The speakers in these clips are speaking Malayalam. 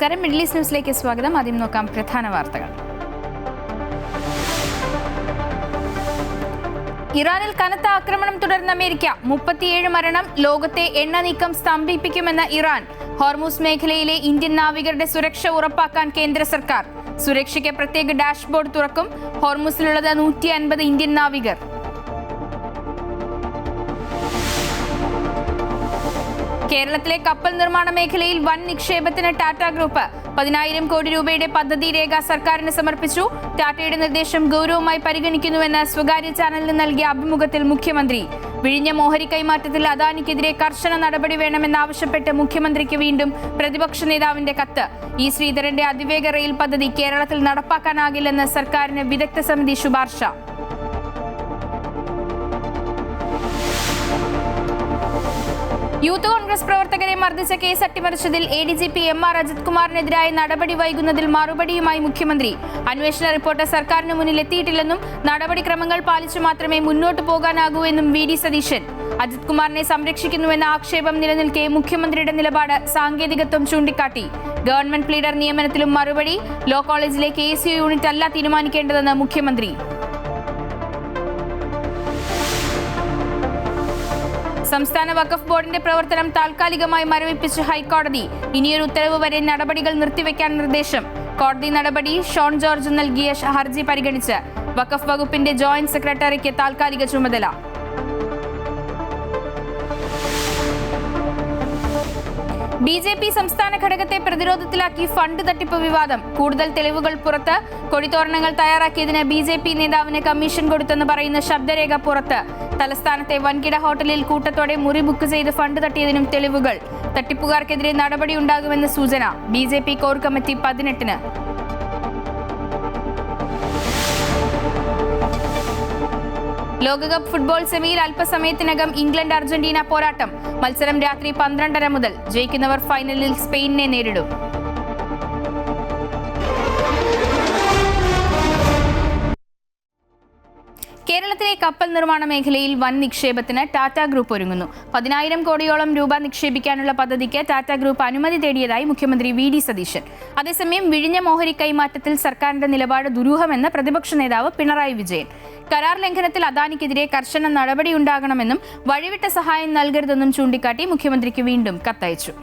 നമസ്കാരം, മിഡിൽ ഈസ്റ്റ് ന്യൂസിലേക്ക് സ്വാഗതം. ആദ്യം നോക്കാം പ്രധാന വാർത്തകൾ. ഇറാനിൽ കനത്ത ആക്രമണം തുടർന്ന അമേരിക്ക. 37 മരണം. ലോകത്തെ എണ്ണ നീക്കം സ്തംഭിപ്പിക്കുമെന്ന് ഇറാൻ. ഹോർമൂസ് മേഖലയിലെ ഇന്ത്യൻ നാവികരുടെ സുരക്ഷ ഉറപ്പാക്കാൻ കേന്ദ്ര സർക്കാർ. സുരക്ഷയ്ക്ക് പ്രത്യേക ഡാഷ്ബോർഡ് തുറക്കും. ഹോർമൂസിലുള്ളത് 150 ഇന്ത്യൻ നാവികർ. കേരളത്തിലെ കപ്പൽ നിർമ്മാണ മേഖലയിൽ വൻ നിക്ഷേപത്തിന് ടാറ്റ ഗ്രൂപ്പ്. 10,000 കോടി രൂപയുടെ പദ്ധതി രേഖ സർക്കാരിന് സമർപ്പിച്ചു. ടാറ്റയുടെ നിർദ്ദേശം ഗൗരവമായി പരിഗണിക്കുന്നുവെന്ന് സ്വകാര്യ ചാനലിന് നൽകിയ അഭിമുഖത്തിൽ മുഖ്യമന്ത്രി. വിഴിഞ്ഞം ഓഹരി കൈമാറ്റത്തിൽ അദാനിക്കെതിരെ കർശന നടപടി വേണമെന്നാവശ്യപ്പെട്ട് മുഖ്യമന്ത്രിക്ക് വീണ്ടും പ്രതിപക്ഷ നേതാവിന്റെ കത്ത്. ഇ ശ്രീധരന്റെ അതിവേഗ റെയിൽ പദ്ധതി കേരളത്തിൽ നടപ്പാക്കാനാകില്ലെന്ന് സർക്കാരിന് വിദഗ്ധ സമിതി ശുപാർശ. യൂത്ത് കോൺഗ്രസ് പ്രവർത്തകരെ മർദ്ദിച്ച കേസ് അട്ടിമറിച്ചതിൽ ADGP MR അജിത് കുമാറിനെതിരായ നടപടി വൈകുന്നതിൽ മറുപടിയുമായി മുഖ്യമന്ത്രി. അന്വേഷണ റിപ്പോർട്ട് സർക്കാരിന് മുന്നിൽ എത്തിയിട്ടില്ലെന്നും നടപടിക്രമങ്ങൾ പാലിച്ചു മാത്രമേ മുന്നോട്ടു പോകാനാകൂ എന്നും VD സതീശൻ. അജിത് കുമാറിനെ സംരക്ഷിക്കുന്നുവെന്ന ആക്ഷേപം നിലനിൽക്കെ മുഖ്യമന്ത്രിയുടെ നിലപാട് സാങ്കേതികത്വം ചൂണ്ടിക്കാട്ടി. ഗവൺമെന്റ് പ്ലീഡർ നിയമനത്തിലും മറുപടി. ലോ കോളേജിലെ KSU യൂണിറ്റ് അല്ല തീരുമാനിക്കേണ്ടതെന്ന് മുഖ്യമന്ത്രി. സംസ്ഥാന വഖഫ് ബോർഡിന്റെ പ്രവർത്തനം താൽക്കാലികമായി മരവിപ്പിച്ച് ഹൈക്കോടതി. ഇനിയൊരു ഉത്തരവ് വരെ നടപടികൾ നിർത്തിവെക്കാൻ നിർദ്ദേശം. കോടതി നടപടി ഷോൺ ജോർജ് നൽകിയ ഹർജി പരിഗണിച്ച് വഖഫ് വകുപ്പിന്റെ ജോയിന്റ് സെക്രട്ടറിക്ക് താൽക്കാലിക ചുമതല. BJP സംസ്ഥാന ഘടകത്തെ പ്രതിരോധത്തിലാക്കി ഫണ്ട് തട്ടിപ്പ് വിവാദം. കൂടുതൽ തെളിവുകൾ പുറത്ത്. കൊടിത്തോരണങ്ങൾ തയ്യാറാക്കിയതിന് BJP നേതാവിന് കമ്മീഷൻ കൊടുത്തെന്ന് പറയുന്ന ശബ്ദരേഖ പുറത്ത്. തലസ്ഥാനത്തെ വൻകിട ഹോട്ടലിൽ കൂട്ടത്തോടെ മുറി ബുക്ക് ചെയ്ത് ഫണ്ട് തട്ടിയതിനും തെളിവുകൾ. തട്ടിപ്പുകാർക്കെതിരെ നടപടിയുണ്ടാകുമെന്ന് സൂചന. BJP കോർ കമ്മിറ്റി 18-ന്. ലോകകപ്പ് ഫുട്ബോൾ സെമിയിൽ അല്പസമയത്തിനകം ഇംഗ്ലണ്ട് അർജന്റീന പോരാട്ടം. മത്സരം രാത്രി 12:30 മുതൽ. ജയിക്കുന്നവർ ഫൈനലിൽ സ്പെയിനിനെ നേരിടും. കേരളത്തിലെ കപ്പൽ നിർമ്മാണ മേഖലയിൽ വൻ നിക്ഷേപത്തിന് ടാറ്റ ഗ്രൂപ്പ് ഒരുങ്ങുന്നു. 10,000 കോടിയോളം രൂപ നിക്ഷേപിക്കാനുള്ള പദ്ധതിക്ക് ടാറ്റ ഗ്രൂപ്പ് അനുമതി തേടിയതായി മുഖ്യമന്ത്രി VD സതീശൻ. അതേസമയം വിഴിഞ്ഞം ഓഹരി കൈമാറ്റത്തിൽ സർക്കാരിന്റെ നിലപാട് ദുരൂഹമെന്ന് പ്രതിപക്ഷ നേതാവ് പിണറായി വിജയൻ. കരാർ ലംഘനത്തിൽ അദാനിക്കെതിരെ കർശന നടപടിയുണ്ടാകണമെന്നും വഴിവിട്ട സഹായം നൽകരുതെന്നും ചൂണ്ടിക്കാട്ടി മുഖ്യമന്ത്രിക്ക് വീണ്ടും കത്തയച്ചു.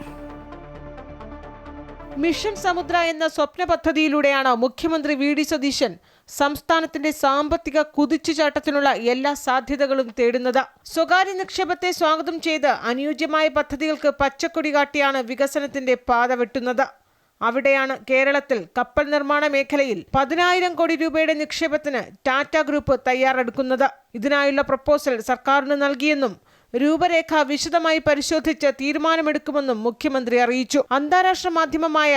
മിഷൻ സമുദ്ര എന്ന സ്വപ്ന പദ്ധതിയിലൂടെയാണ് മുഖ്യമന്ത്രി VD സതീശൻ സംസ്ഥാനത്തിന്റെ സാമ്പത്തിക കുതിച്ചുചാട്ടത്തിനുള്ള എല്ലാ സാധ്യതകളും തേടുന്നത്. സ്വകാര്യ നിക്ഷേപത്തെ സ്വാഗതം ചെയ്ത് അനുയോജ്യമായ പദ്ധതികൾക്ക് പച്ചക്കൊടി കാട്ടിയാണ് വികസനത്തിന്റെ പാത വെട്ടുന്നത്. അവിടെയാണ് കേരളത്തിൽ കപ്പൽ നിർമ്മാണ മേഖലയിൽ 10,000 കോടി രൂപയുടെ നിക്ഷേപത്തിന് ടാറ്റ ഗ്രൂപ്പ് തയ്യാറെടുക്കുന്നത്. ഇതിനായുള്ള പ്രപ്പോസൽ സർക്കാരിന് നൽകിയെന്നും രൂപരേഖ വിശദമായി പരിശോധിച്ച് തീരുമാനമെടുക്കുമെന്നും മുഖ്യമന്ത്രി അറിയിച്ചു. അന്താരാഷ്ട്ര മാധ്യമമായ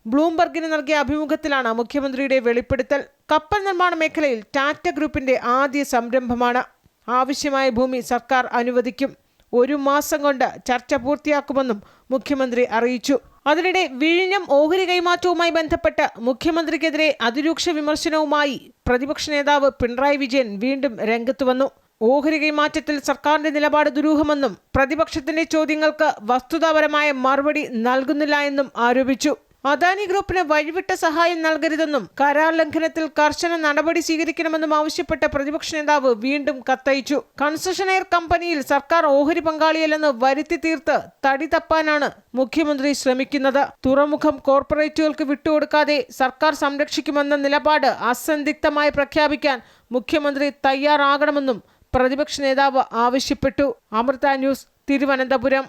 ബ്ലൂംബർഗിന് നൽകിയ അഭിമുഖത്തിലാണ് മുഖ്യമന്ത്രിയുടെ വെളിപ്പെടുത്തൽ. കപ്പൽ നിർമ്മാണ മേഖലയിൽ ടാറ്റ ഗ്രൂപ്പിന്റെ ആദ്യ സംരംഭമാണ്. ആവശ്യമായ ഭൂമി സർക്കാർ അനുവദിക്കും. 1 മാസം കൊണ്ട് ചർച്ച പൂർത്തിയാക്കുമെന്നും മുഖ്യമന്ത്രി അറിയിച്ചു. അതിനിടെ വിഴിഞ്ഞം ഓഹരി കൈമാറ്റവുമായി ബന്ധപ്പെട്ട് മുഖ്യമന്ത്രിക്കെതിരെ അതിരൂക്ഷ വിമർശനവുമായി പ്രതിപക്ഷ നേതാവ് പിണറായി വിജയൻ വീണ്ടും രംഗത്ത് വന്നു. ഓഹരി കൈമാറ്റത്തിൽ സർക്കാരിന്റെ നിലപാട് ദുരൂഹമെന്നും പ്രതിപക്ഷത്തിന്റെ ചോദ്യങ്ങൾക്ക് വസ്തുതാപരമായ മറുപടി നൽകുന്നില്ല എന്നും ആരോപിച്ചു. അദാനി ഗ്രൂപ്പിന് വഴിവിട്ട സഹായം നൽകരുതെന്നും കരാർ ലംഘനത്തിൽ കർശന നടപടി സ്വീകരിക്കണമെന്നും ആവശ്യപ്പെട്ട പ്രതിപക്ഷ നേതാവ് വീണ്ടും കത്തയച്ചു. കൺസഷനെയർ കമ്പനിയിൽ സർക്കാർ ഓഹരി പങ്കാളിയല്ലെന്ന് വരുത്തി തീർത്ത് തടി തപ്പാനാണ് മുഖ്യമന്ത്രി ശ്രമിക്കുന്നത്. തുറമുഖം കോർപ്പറേറ്റുകൾക്ക് വിട്ടുകൊടുക്കാതെ സർക്കാർ സംരക്ഷിക്കുമെന്ന നിലപാട് അസന്ദിഗ്ധമായി പ്രഖ്യാപിക്കാൻ മുഖ്യമന്ത്രി തയ്യാറാകണമെന്നും പ്രതിപക്ഷ നേതാവ് ആവശ്യപ്പെട്ടു. അമൃത ന്യൂസ്, തിരുവനന്തപുരം.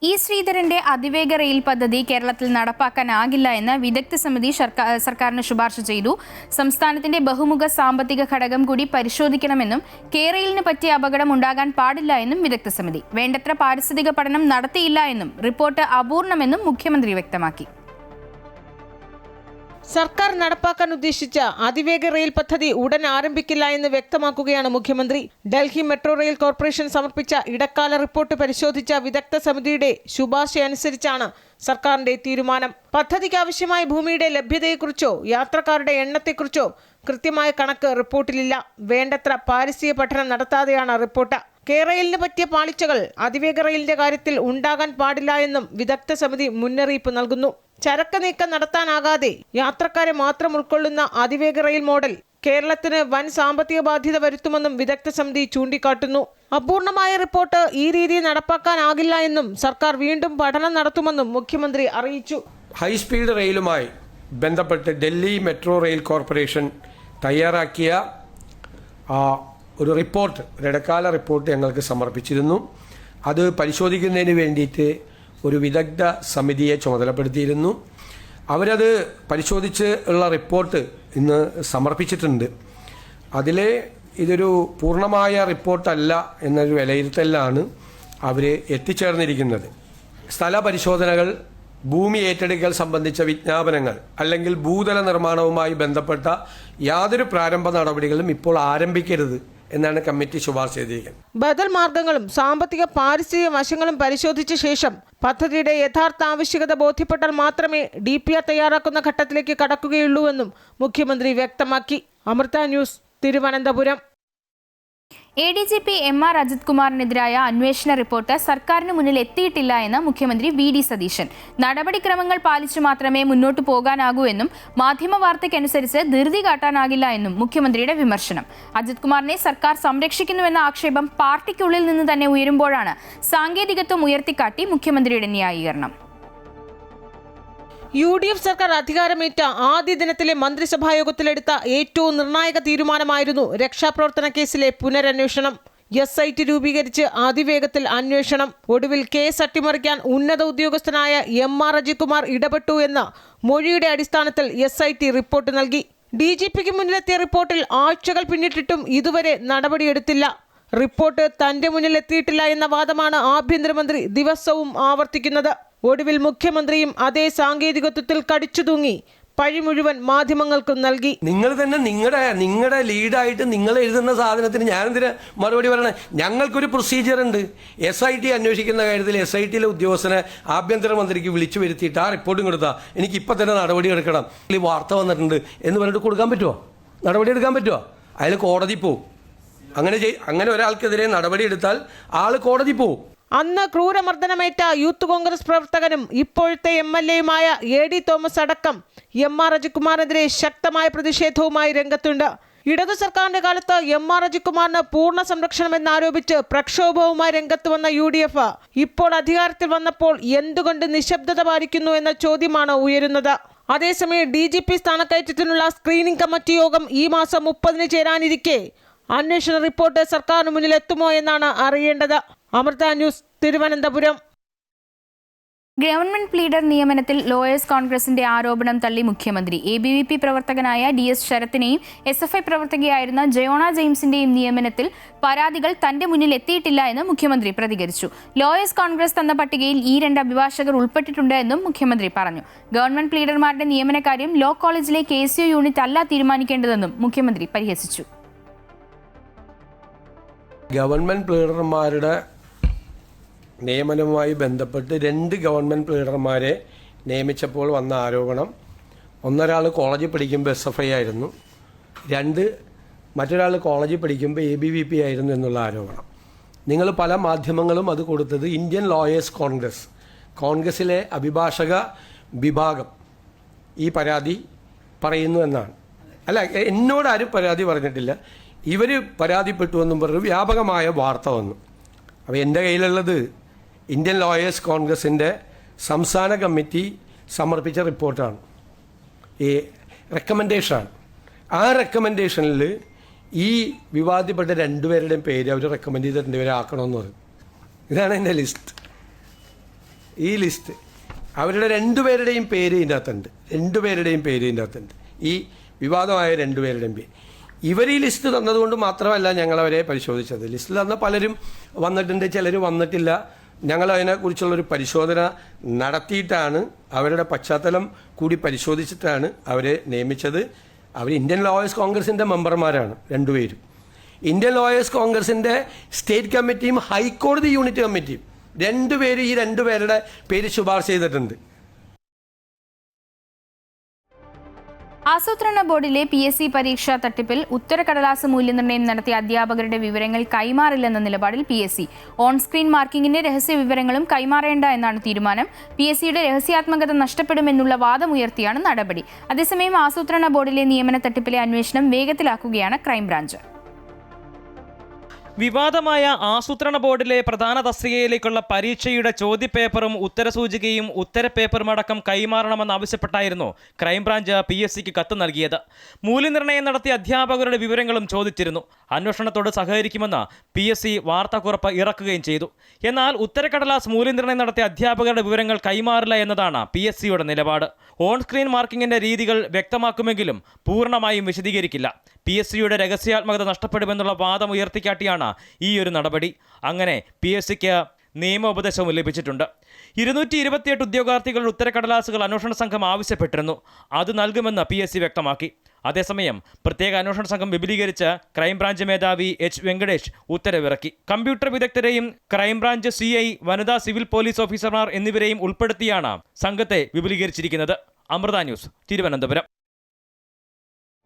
ഇ ശ്രീധരന്റെ അതിവേഗ റെയിൽ പദ്ധതി കേരളത്തിൽ നടപ്പാക്കാനാകില്ല എന്ന് വിദഗ്ധ സമിതി സർക്കാരിന് ശുപാർശ ചെയ്തു. സംസ്ഥാനത്തിന്റെ ബഹുമുഖ സാമ്പത്തിക ഘടകം കൂടി പരിശോധിക്കണമെന്നും കെ-റെയിലിന് പറ്റിയ അപകടം ഉണ്ടാകാൻ പാടില്ല എന്നും വിദഗ്ധ സമിതി. വേണ്ടത്ര പാരിസ്ഥിതിക പഠനം നടത്തിയില്ല എന്നും റിപ്പോർട്ട് അപൂർണമെന്നും മുഖ്യമന്ത്രി വ്യക്തമാക്കി. സർക്കാർ നടപ്പാക്കാൻ ഉദ്ദേശിച്ച അതിവേഗ റെയിൽ പദ്ധതി ഉടൻ ആരംഭിക്കില്ല എന്ന് വ്യക്തമാക്കുകയാണ് മുഖ്യമന്ത്രി. ഡൽഹി മെട്രോ റെയിൽ കോർപ്പറേഷൻ സമർപ്പിച്ച ഇടക്കാല റിപ്പോർട്ട് പരിശോധിച്ച വിദഗ്ധ സമിതിയുടെ ശുപാർശയനുസരിച്ചാണ് സർക്കാരിന്റെ തീരുമാനം. പദ്ധതിക്ക് ആവശ്യമായ ഭൂമിയുടെ ലഭ്യതയെക്കുറിച്ചോ യാത്രക്കാരുടെ എണ്ണത്തെക്കുറിച്ചോ കൃത്യമായ കണക്ക് റിപ്പോർട്ടിലില്ല. വേണ്ടത്ര പാരിസ്ഥിതിക പഠനം നടത്താതെയാണ് റിപ്പോർട്ട്. കെ-റെയിലിന് പറ്റിയ പാളിച്ചകൾ അതിവേഗ റെയിലിന്റെ കാര്യത്തിൽ ഉണ്ടാകാൻ പാടില്ല എന്നും വിദഗ്ധ സമിതി മുന്നറിയിപ്പ് നൽകുന്നു. ചരക്ക് നീക്കം നടത്താനാകാതെ യാത്രക്കാരെ മാത്രം ഉൾക്കൊള്ളുന്ന അതിവേഗ റെയിൽ മോഡൽ കേരളത്തിന് വൻ സാമ്പത്തിക ബാധ്യത വരുത്തുമെന്നും വിദഗ്ധ സമിതി ചൂണ്ടിക്കാട്ടുന്നു. അപൂർണമായ റിപ്പോർട്ട് ഈ രീതിയിൽ നടപ്പാക്കാനാകില്ല എന്നും സർക്കാർ വീണ്ടും പഠനം നടത്തുമെന്നും മുഖ്യമന്ത്രി അറിയിച്ചു. ഹൈസ്പീഡ് റെയിലുമായി ബന്ധപ്പെട്ട് ഡൽഹി മെട്രോ റെയിൽ കോർപ്പറേഷൻ തയ്യാറാക്കിയ ഒരു റിപ്പോർട്ട്, ഒരു ഇടക്കാല റിപ്പോർട്ട് ഞങ്ങൾക്ക് സമർപ്പിച്ചിരുന്നു. അത് പരിശോധിക്കുന്നതിന് വേണ്ടിയിട്ട് ഒരു വിദഗ്ധ സമിതിയെ ചുമതലപ്പെടുത്തിയിരുന്നു. അവരത് പരിശോധിച്ച് ഉള്ള റിപ്പോർട്ട് ഇന്ന് സമർപ്പിച്ചിട്ടുണ്ട്. അതിലെ ഇതൊരു പൂർണ്ണമായ റിപ്പോർട്ടല്ല എന്നൊരു വിലയിരുത്തലാണ് അവർ എത്തിച്ചേർന്നിരിക്കുന്നത്. സ്ഥല പരിശോധനകൾ, ഭൂമി ഏറ്റെടുക്കൽ സംബന്ധിച്ച വിജ്ഞാപനങ്ങൾ അല്ലെങ്കിൽ ഭൂതല നിർമ്മാണവുമായി ബന്ധപ്പെട്ട യാതൊരു പ്രാരംഭ നടപടികളും ഇപ്പോൾ ആരംഭിക്കരുത് എന്നാണ് കമ്മിറ്റി ശുപാർശ ചെയ്തിരിക്കുന്നത്. ബദൽ മാർഗങ്ങളും സാമ്പത്തിക പാരിസ്ഥിതിക വശങ്ങളും പരിശോധിച്ച ശേഷം പദ്ധതിയുടെ യഥാർത്ഥ ആവശ്യകത ബോധ്യപ്പെട്ടാൽ മാത്രമേ DPR തയ്യാറാക്കുന്ന ഘട്ടത്തിലേക്ക് കടക്കുകയുള്ളൂവെന്നും മുഖ്യമന്ത്രി വ്യക്തമാക്കി. Amrita News, Thiruvananthapuram. ADGP MR Ajith കുമാറിനെതിരായ അന്വേഷണ റിപ്പോർട്ട് സർക്കാരിന് മുന്നിൽ എത്തിയിട്ടില്ല എന്ന് മുഖ്യമന്ത്രി VD സതീശൻ. നടപടിക്രമങ്ങൾ പാലിച്ചു മാത്രമേ മുന്നോട്ടു പോകാനാകൂ എന്നും മാധ്യമ വാർത്തയ്ക്കനുസരിച്ച് ധൃതി കാട്ടാനാകില്ല എന്നും മുഖ്യമന്ത്രിയുടെ വിമർശനം. അജിത് കുമാറിനെ സർക്കാർ സംരക്ഷിക്കുന്നുവെന്ന ആക്ഷേപം പാർട്ടിക്കുള്ളിൽ നിന്ന് തന്നെ ഉയരുമ്പോഴാണ് സാങ്കേതികത്വം ഉയർത്തിക്കാട്ടി മുഖ്യമന്ത്രിയുടെ ന്യായീകരണം. UDF സർക്കാർ അധികാരമേറ്റ ആദ്യ ദിനത്തിലെ മന്ത്രിസഭായോഗത്തിലെടുത്ത ഏറ്റവും നിർണായക തീരുമാനമായിരുന്നു രക്ഷാപ്രവർത്തന കേസിലെ പുനരന്വേഷണം. SIT രൂപീകരിച്ച് അതിവേഗത്തിൽ അന്വേഷണം. ഒടുവിൽ കേസ് അട്ടിമറിക്കാൻ ഉന്നത ഉദ്യോഗസ്ഥനായ MR അജിത് കുമാർ ഇടപെട്ടു എന്ന മൊഴിയുടെ അടിസ്ഥാനത്തിൽ SIT റിപ്പോർട്ട് നൽകി. DGPക്ക് മുന്നിലെത്തിയ റിപ്പോർട്ടിൽ ആഴ്ചകൾ പിന്നിട്ടിട്ടും ഇതുവരെ നടപടിയെടുത്തില്ല. റിപ്പോർട്ട് തന്റെ മുന്നിൽ എത്തിയിട്ടില്ല എന്ന വാദമാണ് ആഭ്യന്തരമന്ത്രി ദിവസവും ആവർത്തിക്കുന്നത്. ഒടുവിൽ മുഖ്യമന്ത്രിയും അതേ സാങ്കേതികത്വത്തിൽ കടിച്ചു തൂങ്ങി പഴി മുഴുവൻ മാധ്യമങ്ങൾക്കും നൽകി. നിങ്ങൾ തന്നെ നിങ്ങളുടെ ലീഡായിട്ട് നിങ്ങൾ എഴുതുന്ന സാധനത്തിന് ഞാനെന്തിനാ മറുപടി പറയണേ? ഞങ്ങൾക്കൊരു പ്രൊസീജിയർ ഉണ്ട്. SIT അന്വേഷിക്കുന്ന കാര്യത്തിൽ SITയിലെ ഉദ്യോഗസ്ഥനെ ആഭ്യന്തരമന്ത്രിക്ക് വിളിച്ചു വരുത്തിയിട്ട് ആ റിപ്പോർട്ടും കൊടുത്താൽ എനിക്ക് ഇപ്പം തന്നെ നടപടി എടുക്കണം, വാർത്ത വന്നിട്ടുണ്ട് എന്ന് പറഞ്ഞിട്ട് കൊടുക്കാൻ പറ്റുമോ? നടപടി എടുക്കാൻ പറ്റുമോ? അതിൽ കോടതി പോവും. അങ്ങനെ ഒരാൾക്കെതിരെ നടപടി എടുത്താൽ ആൾ കോടതി പോവും. അന്ന് ക്രൂരമർദ്ദനമേറ്റ യൂത്ത് കോൺഗ്രസ് പ്രവർത്തകനും ഇപ്പോഴത്തെ MLAയുമായ AD തോമസ് അടക്കം MR അജിത് കുമാറിനെതിരെ ശക്തമായ പ്രതിഷേധവുമായി രംഗത്തുണ്ട്. ഇടതു സർക്കാരിന്റെ കാലത്ത് MR അജിത് കുമാറിന് പൂർണ്ണ സംരക്ഷണമെന്നാരോപിച്ച് പ്രക്ഷോഭവുമായി രംഗത്ത് വന്ന UDF ഇപ്പോൾ അധികാരത്തിൽ വന്നപ്പോൾ എന്തുകൊണ്ട് നിശബ്ദത പാലിക്കുന്നു എന്ന ചോദ്യമാണ് ഉയരുന്നത്. അതേസമയം DGP സ്ഥാനക്കയറ്റത്തിനുള്ള സ്ക്രീനിംഗ് കമ്മിറ്റി യോഗം ഈ മാസം 30-ന് ചേരാനിരിക്കെ അന്വേഷണ റിപ്പോർട്ട് സർക്കാരിന് മുന്നിൽ എത്തുമോ എന്നാണ് അറിയേണ്ടത്. Amrita News, Thiruvananthapuram. Government pleader നിയമനത്തിൽ ലോയേഴ്സ് കോൺഗ്രസിന്റെ ആരോപണം തള്ളി മുഖ്യമന്ത്രി. ABVP പ്രവർത്തകനായ DS ശരത്തിനെയും SFI പ്രവർത്തകയായിരുന്ന ജയോണ ജെയിംസിന്റെയും നിയമനത്തിൽ പരാതികൾ തന്റെ മുന്നിൽ എത്തിയിട്ടില്ല എന്ന് മുഖ്യമന്ത്രി പ്രതികരിച്ചു. ലോയേഴ്സ് കോൺഗ്രസ് തന്ന പട്ടികയിൽ ഈ 2 അഭിഭാഷകർ ഉൾപ്പെട്ടിട്ടുണ്ട് എന്നും മുഖ്യമന്ത്രി പറഞ്ഞു. ഗവൺമെന്റ് പ്ലീഡർമാരുടെ നിയമനകാര്യം ലോ കോളേജിലെ KCO യൂണിറ്റ് അല്ല തീരുമാനിക്കേണ്ടതെന്നും മുഖ്യമന്ത്രി പരിഹസിച്ചു. ഗവൺമെന്റ് പ്ലീഡർമാരുടെ നിയമനവുമായി ബന്ധപ്പെട്ട് 2 ഗവൺമെൻറ് പ്ലീഡർമാരെ നിയമിച്ചപ്പോൾ വന്ന ആരോപണം, ഒന്നൊരാൾ കോളേജിൽ പഠിക്കുമ്പോൾ SFI ആയിരുന്നു, മറ്റൊരാൾ കോളേജിൽ പഠിക്കുമ്പോൾ ABVP ആയിരുന്നു എന്നുള്ള ആരോപണം. നിങ്ങൾ പല മാധ്യമങ്ങളും അത് കൊടുത്തത് ഇന്ത്യൻ ലോയേഴ്സ് കോൺഗ്രസിലെ അഭിഭാഷക വിഭാഗം ഈ പരാതി പറയുന്നു എന്നാണ്. അല്ല, എന്നോട് ആരും പരാതി പറഞ്ഞിട്ടില്ല. ഇവർ പരാതിപ്പെട്ടു എന്നും പറഞ്ഞു വ്യാപകമായ വാർത്ത വന്നു. അപ്പോൾ എൻ്റെ കയ്യിലുള്ളത് ഇന്ത്യൻ ലോയേഴ്സ് കോൺഗ്രസിൻ്റെ സംസ്ഥാന കമ്മിറ്റി സമർപ്പിച്ച റിപ്പോർട്ടാണ്, ഈ റെക്കമെൻഡേഷനാണ്. ആ റെക്കമെൻഡേഷനിൽ ഈ വിവാദപ്പെട്ട 2 പേരുടെയും പേര് അവർ റെക്കമെൻഡ് ചെയ്ത 2 പേരെ ആക്കണമെന്ന് പറയും. ഇതാണ് എൻ്റെ ലിസ്റ്റ്. ഈ ലിസ്റ്റ് അവരുടെ 2 പേരുടെയും പേര് ഇതിൻ്റെ അകത്തുണ്ട്. 2 പേരുടെയും പേര് ഇതിൻ്റെ അകത്തുണ്ട്. ഈ വിവാദമായ 2 പേരുടെയും പേര്. ഇവർ ഈ ലിസ്റ്റ് തന്നതുകൊണ്ട് മാത്രമല്ല ഞങ്ങളവരെ പരിശോധിച്ചത്. ലിസ്റ്റിൽ തന്ന പലരും വന്നിട്ടുണ്ട്, ചിലർ വന്നിട്ടില്ല. ഞങ്ങൾ അതിനെക്കുറിച്ചുള്ളൊരു പരിശോധന നടത്തിയിട്ടാണ്, അവരുടെ പശ്ചാത്തലം കൂടി പരിശോധിച്ചിട്ടാണ് അവരെ നിയമിച്ചത്. അവർ ഇന്ത്യൻ ലോയേഴ്സ് കോൺഗ്രസിൻ്റെ മെമ്പർമാരാണ് 2 പേരും. ഇന്ത്യൻ ലോയേഴ്സ് കോൺഗ്രസിൻ്റെ സ്റ്റേറ്റ് കമ്മിറ്റിയും ഹൈക്കോടതി യൂണിറ്റ് കമ്മിറ്റിയും 2 പേര് ഈ 2 പേരുടെ പേര് ശുപാർശ ചെയ്തിട്ടുണ്ട്. ആസൂത്രണ ബോർഡിലെ PSC പരീക്ഷാ തട്ടിപ്പിൽ ഉത്തരക്കടലാസ് മൂല്യനിർണ്ണയം നടത്തിയ അധ്യാപകരുടെ വിവരങ്ങൾ കൈമാറില്ലെന്ന നിലപാടിൽ PSC. ഓൺ സ്ക്രീൻ മാർക്കിംഗിന്റെ രഹസ്യ വിവരങ്ങളും കൈമാറേണ്ട എന്നാണ് തീരുമാനം. PSCയുടെ രഹസ്യാത്മകത നഷ്ടപ്പെടുമെന്നുള്ള വാദമുയർത്തിയാണ് നടപടി. അതേസമയം ആസൂത്രണ ബോർഡിലെ നിയമന തട്ടിപ്പിലെ അന്വേഷണം വേഗത്തിലാക്കുകയാണ് ക്രൈംബ്രാഞ്ച്. വിവാദമായ ആസൂത്രണ ബോർഡിലെ പ്രധാന തസ്തികയിലേക്കുള്ള പരീക്ഷയുടെ ചോദ്യപേപ്പറും ഉത്തരസൂചികയും ഉത്തരപേപ്പറും അടക്കം കൈമാറണമെന്നാവശ്യപ്പെട്ടായിരുന്നു ക്രൈംബ്രാഞ്ച് PSCക്ക് കത്ത് നൽകിയത്. മൂല്യനിർണ്ണയം നടത്തിയ അധ്യാപകരുടെ വിവരങ്ങളും ചോദിച്ചിരുന്നു. അന്വേഷണത്തോട് സഹകരിക്കുമെന്ന് PSC വാർത്താക്കുറിപ്പ് ഇറക്കുകയും ചെയ്തു. എന്നാൽ ഉത്തരക്കടലാസ് മൂല്യനിർണ്ണയം നടത്തിയ അധ്യാപകരുടെ വിവരങ്ങൾ കൈമാറില്ല എന്നതാണ് PSCയുടെ നിലപാട്. ഓൺ സ്ക്രീൻ മാർക്കിങ്ങിന്റെ രീതികൾ വ്യക്തമാക്കുമെങ്കിലും പൂർണ്ണമായും വിശദീകരിക്കില്ല. PSCയുടെ രഹസ്യാത്മകത നഷ്ടപ്പെടുമെന്നുള്ള വാദം ഉയർത്തിക്കാട്ടിയാണ് ഈ ഒരു നടപടി. അങ്ങനെ PSCക്ക് നിയമോപദേശവും ലഭിച്ചിട്ടുണ്ട്. 228 ഉദ്യോഗാർത്ഥികളുടെ ഉത്തരക്കടലാസുകൾ അന്വേഷണ സംഘം ആവശ്യപ്പെട്ടിരുന്നു. അത് നൽകുമെന്ന് PSC വ്യക്തമാക്കി. അതേസമയം പ്രത്യേക അന്വേഷണ സംഘം വിപുലീകരിച്ച് ക്രൈംബ്രാഞ്ച് മേധാവി H. വെങ്കടേഷ് ഉത്തരവിറക്കി. കമ്പ്യൂട്ടർ വിദഗ്ധരെയും ക്രൈംബ്രാഞ്ച് CI, വനിതാ സിവിൽ പോലീസ് ഓഫീസർമാർ എന്നിവരെയും ഉൾപ്പെടുത്തിയാണ് സംഘത്തെ വിപുലീകരിച്ചിരിക്കുന്നത്. അമൃത ന്യൂസ്, തിരുവനന്തപുരം.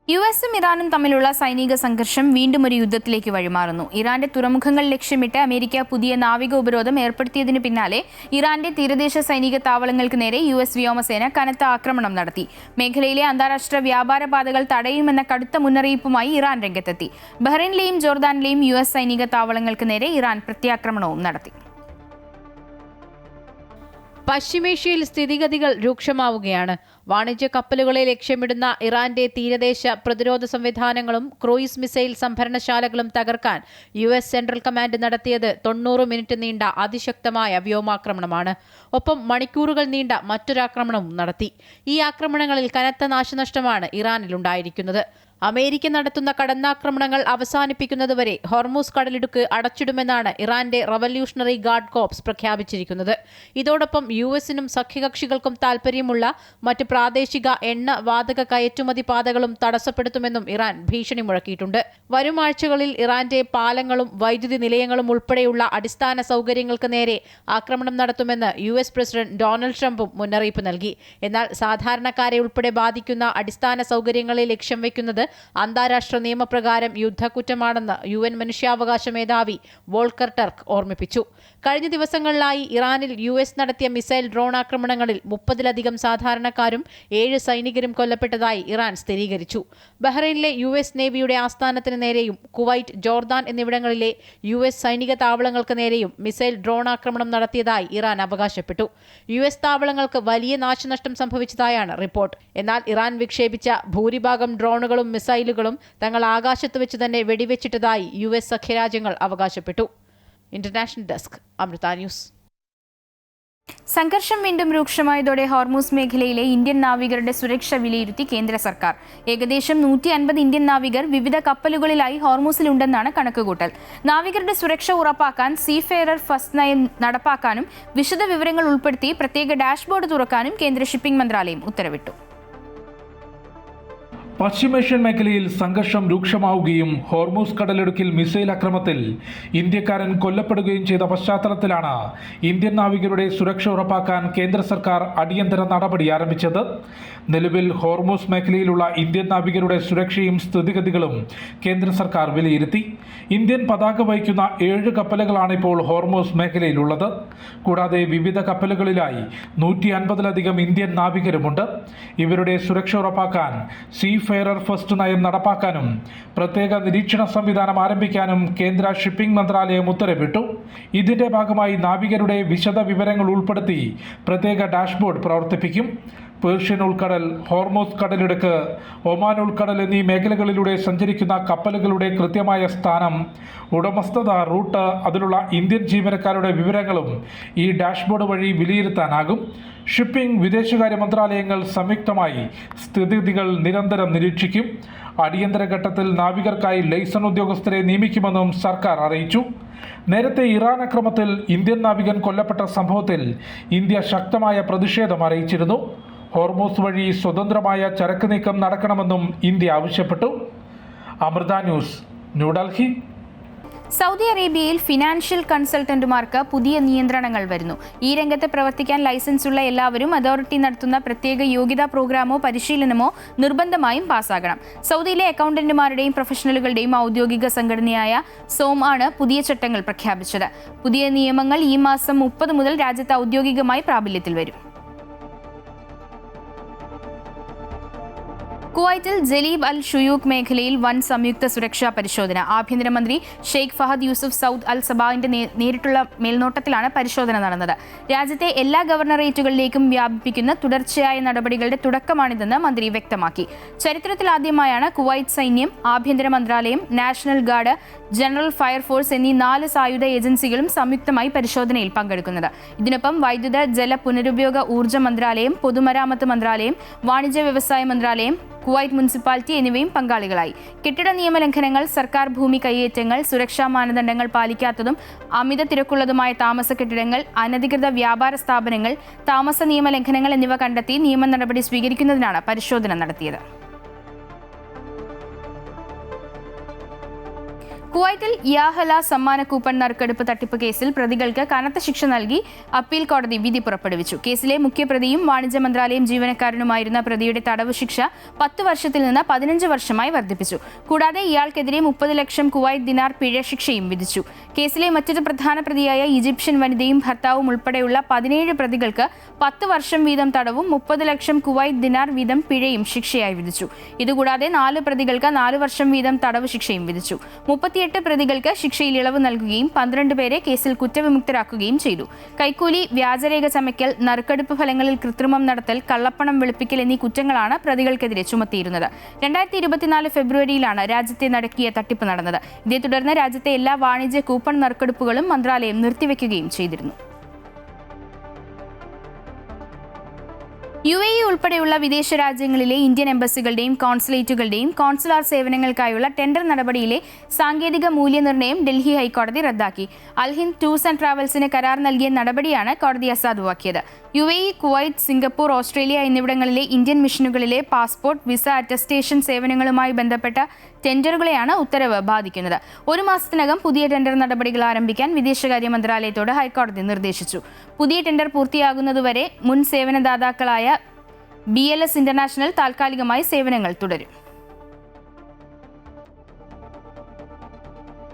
US-ഉം ഇറാനും തമ്മിലുള്ള സൈനിക സംഘർഷം വീണ്ടും ഒരു യുദ്ധത്തിലേക്ക് വഴിമാറുന്നു. ഇറാന്റെ തുറമുഖങ്ങൾ ലക്ഷ്യമിട്ട് അമേരിക്ക പുതിയ നാവിക ഉപരോധം ഏർപ്പെടുത്തിയതിനു പിന്നാലെ ഇറാന്റെ തീരദേശ സൈനിക താവളങ്ങൾക്ക് നേരെ US വ്യോമസേന കനത്ത ആക്രമണം നടത്തി. മേഖലയിലെ അന്താരാഷ്ട്ര വ്യാപാര പാതകൾ തടയുമെന്ന കടുത്ത മുന്നറിയിപ്പുമായി ഇറാൻ രംഗത്തെത്തി. ബഹ്റൈനിലെയും ജോർദാനിലെയും US സൈനിക താവളങ്ങൾക്ക് നേരെ ഇറാൻ പ്രത്യാക്രമണവും നടത്തി. പശ്ചിമേഷ്യയിൽ സ്ഥിതിഗതികൾ രൂക്ഷമാവുകയാണ്. വാണിജ്യ കപ്പലുകളെ ലക്ഷ്യമിടുന്ന ഇറാന്റെ തീരദേശ പ്രതിരോധ സംവിധാനങ്ങളും ക്രൂയിസ് മിസൈൽ സംഭരണശാലകളും തകർക്കാൻ US സെൻട്രൽ കമാൻഡ് നടത്തിയത് 90 മിനിറ്റ് നീണ്ട അതിശക്തമായ വ്യോമാക്രമണമാണ്. ഒപ്പം മണിക്കൂറുകൾ നീണ്ട മറ്റൊരാക്രമണവും നടത്തി. ഈ ആക്രമണങ്ങളിൽ കനത്ത നാശനഷ്ടമാണ് ഇറാനിലുണ്ടായിരിക്കുന്നത്. അമേരിക്ക നടത്തുന്ന കടന്നാക്രമണങ്ങൾ അവസാനിപ്പിക്കുന്നതുവരെ ഹോർമൂസ് കടലിടുക്ക് അടച്ചിടുമെന്നാണ് ഇറാന്റെ റവല്യൂഷണറി ഗാർഡ് കോർപ്സ് പ്രഖ്യാപിച്ചിരിക്കുന്നത്. ഇതോടൊപ്പം US-നും സഖ്യകക്ഷികൾക്കും താൽപ്പര്യമുള്ള മറ്റ് പ്രാദേശിക എണ്ണ വാതക കയറ്റുമതി പാതകളും തടസ്സപ്പെടുത്തുമെന്നും ഇറാൻ ഭീഷണി മുഴക്കിയിട്ടുണ്ട്. വരും ആഴ്ചകളിൽ ഇറാന്റെ പാലങ്ങളും വൈദ്യുതി നിലയങ്ങളും ഉൾപ്പെടെയുള്ള അടിസ്ഥാന സൗകര്യങ്ങൾക്ക് നേരെ ആക്രമണം നടത്തുമെന്ന് US പ്രസിഡന്റ് ഡൊണാൾഡ് ട്രംപും മുന്നറിയിപ്പ് നൽകി. എന്നാൽ സാധാരണക്കാരെ ഉൾപ്പെടെ ബാധിക്കുന്ന അടിസ്ഥാന സൗകര്യങ്ങളെ ലക്ഷ്യം വയ്ക്കുന്നത് അന്താരാഷ്ട്ര നിയമപ്രകാരം യുദ്ധക്കുറ്റമാണെന്ന് UN മനുഷ്യാവകാശ മേധാവി വോൾക്കർ ടർക്ക് ഓർമ്മിപ്പിച്ചു. കഴിഞ്ഞ ദിവസങ്ങളിലായി ഇറാനിൽ US നടത്തിയ മിസൈൽ ഡ്രോൺ ആക്രമണങ്ങളിൽ 30-ലധികം സാധാരണക്കാരും 7 സൈനികരും കൊല്ലപ്പെട്ടതായി ഇറാൻ സ്ഥിരീകരിച്ചു. ബഹ്റൈനിലെ US നേവിയുടെ ആസ്ഥാനത്തിന് നേരെയും കുവൈറ്റ്, ജോർദാൻ എന്നിവിടങ്ങളിലെ US സൈനിക താവളങ്ങൾക്ക് നേരെയും മിസൈൽ ഡ്രോൺ ആക്രമണം നടത്തിയതായി ഇറാൻ അവകാശപ്പെട്ടു. US താവളങ്ങൾക്ക് വലിയ നാശനഷ്ടം സംഭവിച്ചതായാണ് റിപ്പോർട്ട്. എന്നാൽ ഇറാൻ വിക്ഷേപിച്ച ഭൂരിഭാഗം ഡ്രോണുകളും മിസൈലുകളും തങ്ങൾ ആകാശത്ത് വെച്ച് തന്നെ വെടിവെച്ചിട്ടതായി US സഖ്യരാജ്യങ്ങൾ അവകാശപ്പെട്ടു. International desk, Amrita news. സംഘർഷം വീണ്ടും രൂക്ഷമായതോടെ ഹോർമൂസ് മേഖലയിലെ ഇന്ത്യൻ നാവികരുടെ സുരക്ഷ വിലയിരുത്തി കേന്ദ്ര സർക്കാർ. ഏകദേശം 150 ഇന്ത്യൻ നാവികർ വിവിധ കപ്പലുകളിലായി ഹോർമൂസിലുണ്ടെന്നാണ് കണക്കുകൂട്ടൽ. നാവികരുടെ സുരക്ഷ ഉറപ്പാക്കാൻ സീഫെയറർ ഫസ്റ്റ് നയം നടപ്പാക്കാനും വിശദ വിവരങ്ങൾ ഉൾപ്പെടുത്തി പ്രത്യേക ഡാഷ്ബോർഡ് തുറക്കാനും കേന്ദ്ര ഷിപ്പിംഗ് മന്ത്രാലയം ഉത്തരവിട്ടു. പശ്ചിമേഷ്യൻ മേഖലയിൽ സംഘർഷം രൂക്ഷമാവുകയും ഹോർമൂസ് കടലിടുക്കിൽ മിസൈൽ ആക്രമണത്തിൽ ഇന്ത്യക്കാരൻ കൊല്ലപ്പെടുകയും ചെയ്ത പശ്ചാത്തലത്തിലാണ് ഇന്ത്യൻ നാവികരുടെ സുരക്ഷ ഉറപ്പാക്കാൻ കേന്ദ്ര സർക്കാർ അടിയന്തര നടപടി ആരംഭിച്ചത്. നിലവിൽ ഹോർമൂസ് മേഖലയിലുള്ള ഇന്ത്യൻ നാവികരുടെ സുരക്ഷയും സ്ഥിതിഗതികളും കേന്ദ്ര സർക്കാർ വിലയിരുത്തി. ഇന്ത്യൻ പതാക വഹിക്കുന്ന 7 കപ്പലുകളാണ് ഇപ്പോൾ ഹോർമൂസ് മേഖലയിലുള്ളത്. കൂടാതെ വിവിധ കപ്പലുകളിലായി 150-ലധികം ഇന്ത്യൻ നാവികരുമുണ്ട്. ഇവരുടെ സുരക്ഷ ഉറപ്പാക്കാൻ സീഫെയറർ ഫസ്റ്റ് നയം നടപ്പാക്കാനും പ്രത്യേക നിരീക്ഷണ സംവിധാനം ആരംഭിക്കാനും കേന്ദ്ര ഷിപ്പിംഗ് മന്ത്രാലയം ഉത്തരവിട്ടു. ഇതിന്റെ ഭാഗമായി നാവികരുടെ വിശദ വിവരങ്ങൾ ഉൾപ്പെടുത്തി പ്രത്യേക ഡാഷ്ബോർഡ് പ്രവർത്തിപ്പിക്കും. പേർഷ്യൻ ഉൾക്കടൽ, ഹോർമൂസ് കടലിടുക്ക്, ഒമാൻ ഉൾക്കടൽ എന്നീ മേഖലകളിലൂടെ സഞ്ചരിക്കുന്ന കപ്പലുകളുടെ കൃത്യമായ സ്ഥാനം, ഉടമസ്ഥത, റൂട്ട്, അതിലുള്ള ഇന്ത്യൻ ജീവനക്കാരുടെ വിവരങ്ങളും ഈ ഡാഷ്ബോർഡ് വഴി വിലയിരുത്താനാകും. ഷിപ്പിംഗ്, വിദേശകാര്യ മന്ത്രാലയങ്ങൾ സംയുക്തമായി സ്ഥിതിഗതികൾ നിരന്തരം നിരീക്ഷിക്കും. അടിയന്തര ഘട്ടത്തിൽ നാവികർക്കായി ലൈസൺ ഉദ്യോഗസ്ഥരെ നിയമിക്കുമെന്നും സർക്കാർ അറിയിച്ചു. നേരത്തെ ഇറാൻ ആക്രമണത്തിൽ ഇന്ത്യൻ നാവികൻ കൊല്ലപ്പെട്ട സംഭവത്തിൽ ഇന്ത്യ ശക്തമായ പ്രതിഷേധം അറിയിച്ചിരുന്നു. ഹോർമൂസ് വഴി സ്വതന്ത്രമായ ചരക്ക് നീക്കം നടക്കണമെന്നും ഇന്ത്യ ആവശ്യപ്പെട്ടു. അമൃത ന്യൂസ്, ന്യൂഡൽഹി. സൗദി അറേബ്യയിൽ ഫിനാൻഷ്യൽ കൺസൾട്ടന്റുമാർക്ക് പുതിയ നിയന്ത്രണങ്ങൾ വരുന്നു. ഈ രംഗത്ത് പ്രവർത്തിക്കാൻ ലൈസൻസ് ഉള്ള എല്ലാവരും അതോറിറ്റി നടത്തുന്ന പ്രത്യേക യോഗ്യതാ പ്രോഗ്രാമോ പരിശീലനമോ നിർബന്ധമായും പാസ്സാകണം. സൗദിയിലെ അക്കൗണ്ടന്റുമാരുടെയും പ്രൊഫഷണലുകളുടെയും ഔദ്യോഗിക സംഘടനയായ സോം ആണ് പുതിയ ചട്ടങ്ങൾ പ്രഖ്യാപിച്ചത്. പുതിയ നിയമങ്ങൾ ഈ മാസം 30 മുതൽ രാജ്യത്ത് ഔദ്യോഗികമായി പ്രാബല്യത്തിൽ വരും. കുവൈറ്റിൽ ജലീബ് അൽ ഷുയൂഖ് മേഖലയിൽ വൻ സംയുക്ത സുരക്ഷാ പരിശോധന. ആഭ്യന്തരമന്ത്രി ഷെയ്ഖ് ഫഹദ് യൂസുഫ് സൗദ് അൽ സബാഹിന്റെ നേരിട്ടുള്ള മേൽനോട്ടത്തിലാണ് പരിശോധന നടന്നത്. രാജ്യത്തെ എല്ലാ ഗവർണറേറ്റുകളിലേക്കും വ്യാപിപ്പിക്കുന്ന തുടർച്ചയായ നടപടികളുടെ തുടക്കമാണിതെന്ന് മന്ത്രി വ്യക്തമാക്കി. ചരിത്രത്തിലാദ്യമായാണ് കുവൈറ്റ് സൈന്യം, ആഭ്യന്തര മന്ത്രാലയം, നാഷണൽ ഗാർഡ്, ജനറൽ ഫയർഫോഴ്സ് എന്നീ 4 സായുധ ഏജൻസികളും സംയുക്തമായി പരിശോധനയിൽ പങ്കെടുക്കുന്നത്. ഇതിനൊപ്പം വൈദ്യുത, ജല, പുനരുപയോഗ ഊർജ്ജ മന്ത്രാലയം, പൊതുമരാമത്ത് മന്ത്രാലയം, വാണിജ്യ വ്യവസായ മന്ത്രാലയം, കുവൈറ്റ് മുനിസിപ്പാലിറ്റി എന്നിവയും പങ്കാളികളായി. കെട്ടിട നിയമലംഘനങ്ങൾ, സർക്കാർ ഭൂമി കയ്യേറ്റങ്ങൾ, സുരക്ഷാ മാനദണ്ഡങ്ങൾ പാലിക്കാത്തതും അമിത തിരക്കുള്ളതുമായ താമസ കെട്ടിടങ്ങൾ, അനധികൃത വ്യാപാര സ്ഥാപനങ്ങൾ, താമസ നിയമലംഘനങ്ങൾ എന്നിവ കണ്ടെത്തി നിയമ നടപടി സ്വീകരിക്കുന്നതിനാണ് പരിശോധന നടത്തിയത്. കുവൈറ്റിൽ യാഹല സമ്മാന കൂപ്പൺ നറുക്കെടുപ്പ് തട്ടിപ്പ് കേസിൽ പ്രതികൾക്ക് കനത്ത ശിക്ഷ നൽകി അപ്പീൽ കോടതി വിധി പുറപ്പെടുവിച്ചു. കേസിലെ മുഖ്യപ്രതിയും വാണിജ്യ മന്ത്രാലയം ജീവനക്കാരനുമായിരുന്ന പ്രതിയുടെ തടവ് ശിക്ഷ 10 വർഷത്തിൽ നിന്ന് 15 വർഷമായി വർദ്ധിപ്പിച്ചു. കൂടാതെ ഇയാൾക്കെതിരെ 30 ലക്ഷം കുവൈറ്റ് ദിനാർ പിഴ ശിക്ഷയും വിധിച്ചു. കേസിലെ മറ്റൊരു പ്രധാന പ്രതിയായ ഈജിപ്ഷ്യൻ വനിതയും ഭർത്താവും ഉൾപ്പെടെയുള്ള 17 പ്രതികൾക്ക് 10 വർഷം വീതം തടവും 30 ലക്ഷം കുവൈറ്റ് ദിനാർ വീതം പിഴയും ശിക്ഷയായി വിധിച്ചു. ഇതുകൂടാതെ 4 പ്രതികൾക്ക് 4 വർഷം വീതം തടവ് ശിക്ഷയും വിധിച്ചു. 38 പ്രതികൾക്ക് ശിക്ഷയിൽ ഇളവ് നൽകുകയും 12 പേരെ കേസിൽ കുറ്റവിമുക്തരാക്കുകയും ചെയ്തു. കൈക്കൂലി, വ്യാജരേഖ ചമയ്ക്കൽ, നറുക്കെടുപ്പ് ഫലങ്ങളിൽ കൃത്രിമം നടത്തൽ, കള്ളപ്പണം വെളുപ്പിക്കൽ എന്നീ കുറ്റങ്ങളാണ് പ്രതികൾക്കെതിരെ ചുമത്തിയിരുന്നത്. 2024 ഫെബ്രുവരിയിലാണ് രാജ്യത്തെ നടക്കിയ തട്ടിപ്പ് നടന്നത്. ഇതേ തുടർന്ന് രാജ്യത്തെ എല്ലാ വാണിജ്യ കൂപ്പൺ നറുക്കെടുപ്പുകളും മന്ത്രാലയം നിർത്തിവെക്കുകയും ചെയ്തിരുന്നു. UAE ഉൾപ്പെടെയുള്ള വിദേശ രാജ്യങ്ങളിലെ ഇന്ത്യൻ എംബസികളുടെയും കോൺസുലേറ്റുകളുടെയും കോൺസുലാർ സേവനങ്ങൾക്കായുള്ള ടെൻഡർ നടപടിയിലെ സാങ്കേതിക മൂല്യനിർണ്ണയം ഡൽഹി ഹൈക്കോടതി റദ്ദാക്കി. അൽഹിന്ദ് ടൂർസ് ആൻഡ് ട്രാവൽസിന് കരാർ നൽകിയ നടപടിയാണ് കോടതി അസാധുവാക്കിയത്. UAE, കുവൈറ്റ്, സിംഗപ്പൂർ, ഓസ്ട്രേലിയ എന്നിവിടങ്ങളിലെ ഇന്ത്യൻ മിഷനുകളിലെ പാസ്പോർട്ട്, വിസ, അറ്റസ്റ്റേഷൻ സേവനങ്ങളുമായി ബന്ധപ്പെട്ട ടെൻഡറുകളെയാണ് ഉത്തരവ് ബാധിക്കുന്നത്. 1 മാസത്തിനകം പുതിയ ടെൻഡർ നടപടികൾ ആരംഭിക്കാൻ വിദേശകാര്യ മന്ത്രാലയത്തോട് ഹൈക്കോടതി നിർദ്ദേശിച്ചു. പുതിയ ടെൻഡർ പൂർത്തിയാകുന്നതുവരെ മുൻ സേവനദാതാക്കളായ BLS ഇന്റർനാഷണൽ താൽക്കാലികമായി സേവനങ്ങൾ തുടരും.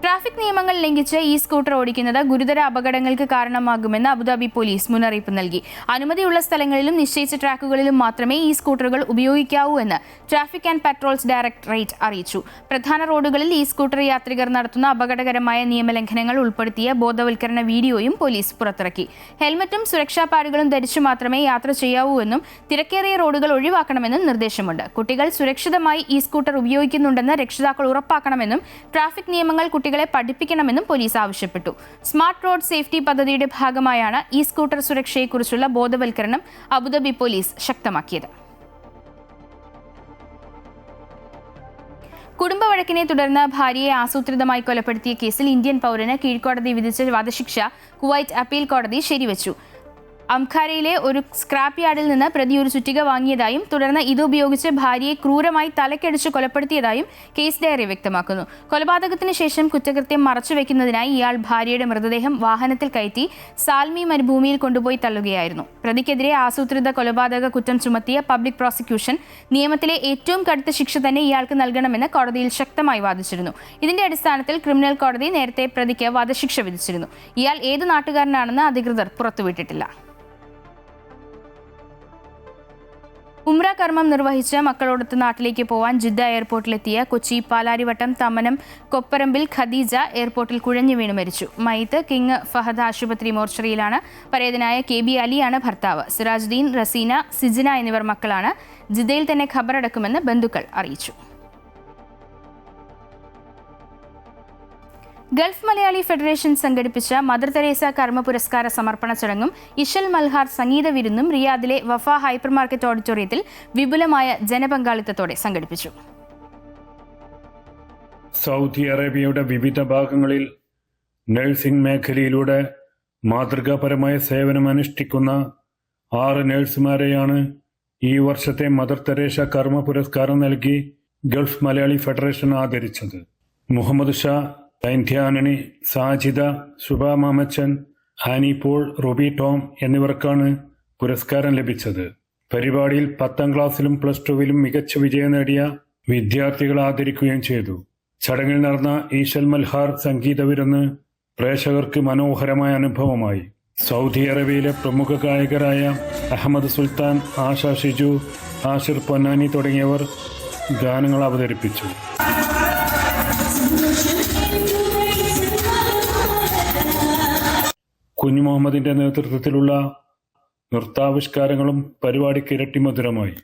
ട്രാഫിക് നിയമങ്ങൾ ലംഘിച്ച് സ്കൂട്ടർ ഓടിക്കുന്നത് ഗുരുതര അപകടങ്ങൾക്ക് കാരണമാകുമെന്ന് അബുദാബി പോലീസ് മുന്നറിയിപ്പ് നൽകി. അനുമതിയുള്ള സ്ഥലങ്ങളിലും നിശ്ചയിച്ച ട്രാക്കുകളിലും മാത്രമേ സ്കൂട്ടറുകൾ ഉപയോഗിക്കാവൂ എന്ന് ട്രാഫിക് ആൻഡ് പട്രോൾസ് ഡയറക്ടറേറ്റ് അറിയിച്ചു. പ്രധാന റോഡുകളിൽ സ്കൂട്ടർ യാത്രികർ നടത്തുന്ന അപകടകരമായ നിയമലംഘനങ്ങൾ ഉൾപ്പെടുത്തിയ ബോധവൽക്കരണ വീഡിയോയും പോലീസ് പുറത്തിറക്കി. ഹെൽമറ്റും സുരക്ഷാ പാഡുകളും ധരിച്ചു മാത്രമേ യാത്ര ചെയ്യാവൂ എന്നും തിരക്കേറിയ റോഡുകൾ ഒഴിവാക്കണമെന്നും നിർദ്ദേശമുണ്ട്. കുട്ടികൾ സുരക്ഷിതമായി സ്കൂട്ടർ ഉപയോഗിക്കുന്നുണ്ടെന്ന് രക്ഷിതാക്കൾ ഉറപ്പാക്കണമെന്നും ട്രാഫിക് നിയമങ്ങൾ കുട്ടികളെ പഠിപ്പിക്കണമെന്നും പോലീസ് ആവശ്യപ്പെട്ടു. സ്മാർട്ട് റോഡ് സേഫ്റ്റി പദ്ധതിയുടെ ഭാഗമായാണ് സ്കൂട്ടർ സുരക്ഷയെക്കുറിച്ചുള്ള ബോധവൽക്കരണം അബുദാബി പോലീസ് ശക്തമാക്കിയത്. കുടുംബവഴക്കിനെ തുടർന്ന് ഭാര്യയെ ആസൂത്രിതമായി കൊലപ്പെടുത്തിയ കേസിൽ ഇന്ത്യൻ പൗരന് കീഴ്ക്കോടതി വിധിച്ച വധശിക്ഷ കുവൈറ്റ് അപ്പീൽ കോടതി ശരിവച്ചു. അംഖാരയിലെ ഒരു സ്ക്രാപ്പ് യാർഡിൽ നിന്ന് പ്രതി ഒരു ചുറ്റിക വാങ്ങിയതായും തുടർന്ന് ഇതുപയോഗിച്ച് ഭാര്യയെ ക്രൂരമായി തലക്കടിച്ച് കൊലപ്പെടുത്തിയതായും കേസ് ഡയറി വ്യക്തമാക്കുന്നു. കൊലപാതകത്തിന് ശേഷം കുറ്റകൃത്യം മറച്ചുവെക്കുന്നതിനായി ഇയാൾ ഭാര്യയുടെ മൃതദേഹം വാഹനത്തിൽ കയറ്റി സാൽമി മരുഭൂമിയിൽ കൊണ്ടുപോയി തള്ളുകയായിരുന്നു. പ്രതിക്കെതിരെ ആസൂത്രിത കൊലപാതക കുറ്റം ചുമത്തിയ പബ്ലിക് പ്രോസിക്യൂഷൻ നിയമത്തിലെ ഏറ്റവും കടുത്ത ശിക്ഷ തന്നെ ഇയാൾക്ക് നൽകണമെന്ന് കോടതിയിൽ ശക്തമായി വാദിച്ചിരുന്നു. ഇതിന്റെ അടിസ്ഥാനത്തിൽ ക്രിമിനൽ കോടതി നേരത്തെ പ്രതിക്ക് വധശിക്ഷ വിധിച്ചിരുന്നു. ഇയാൾ ഏത് നാട്ടുകാരനാണെന്ന് അധികൃതർ പുറത്തുവിട്ടിട്ടില്ല. ഉംറ കർമ്മം നിർവഹിച്ച് മക്കളോടൊത്ത് നാട്ടിലേക്ക് പോവാൻ ജിദ്ദ എയർപോർട്ടിലെത്തിയ കൊച്ചി പാലാരിവട്ടം തമ്മനം കൊപ്പരമ്പിൽ ഖദീജ എയർപോർട്ടിൽ കുഴഞ്ഞു വീണ് മരിച്ചു. മയ്യിത്ത് കിങ് ഫഹദ് ആശുപത്രി മോർച്ചറിയിലാണ്. പരേതനായ KB അലിയാണ് ഭർത്താവ്. സിറാജുദ്ദീൻ, റസീന, സിജിന എന്നിവർ മക്കളാണ്. ജിദ്ദയിൽ തന്നെ ഖബറടക്കുമെന്ന് ബന്ധുക്കൾ അറിയിച്ചു. ഗൾഫ് മലയാളി ഫെഡറേഷൻ സംഘടിപ്പിച്ച മദർ തെരേസ കർമ്മ പുരസ്കാര സമർപ്പണ ചടങ്ങും ഇഷൽ മൽഹാർ സംഗീത വിരുന്നും റിയാദിലെ വഫ ഹൈപ്പർ മാർക്കറ്റ് ഓഡിറ്റോറിയത്തിൽ വിപുലമായ ജനപങ്കാളിത്തത്തോടെ സംഘടിപ്പിച്ചു. സൗദി അറേബ്യയുടെ വിവിധ ഭാഗങ്ങളിൽ നഴ്സിംഗ് മേഖലയിലൂടെ മാതൃകാപരമായ സേവനമനുഷ്ഠിക്കുന്ന 6 നഴ്സുമാരെയാണ് ഈ വർഷത്തെ മദർ തെരേസ കർമ്മ പുരസ്കാരം നൽകി ഗൾഫ് മലയാളി ഫെഡറേഷൻ ആദരിച്ചത്. മുഹമ്മദ് ഷാ, സൈന്ധ്യ ആന്റണി, സാജിദ, ശുഭ മാമച്ചൻ, ആനി പോൾ, റൂബി ടോം എന്നിവർക്കാണ് പുരസ്കാരം ലഭിച്ചത്. പരിപാടിയിൽ 10ാം ക്ലാസ്സിലും +2വിലും മികച്ച വിജയം നേടിയ വിദ്യാർത്ഥികളെ ആദരിക്കുകയും ചെയ്തു. ചടങ്ങിൽ നടന്ന ഈശൽ മൽഹാർ സംഗീത വിരുന്ന് പ്രേക്ഷകർക്ക് മനോഹരമായ അനുഭവമായി. സൗദി അറേബ്യയിലെ പ്രമുഖ ഗായകരായ അഹമ്മദ് സുൽത്താൻ, ആശ ഷിജു, ആഷിർ പൊന്നാനി തുടങ്ങിയവർ ഗാനങ്ങൾ അവതരിപ്പിച്ചു. കുഞ്ഞു മുഹമ്മദിന്റെ നേതൃത്വത്തിലുള്ള നൃത്താവിഷ്കാരങ്ങളും പരിപാടിക്ക് ഇരട്ടി മധുരമായി.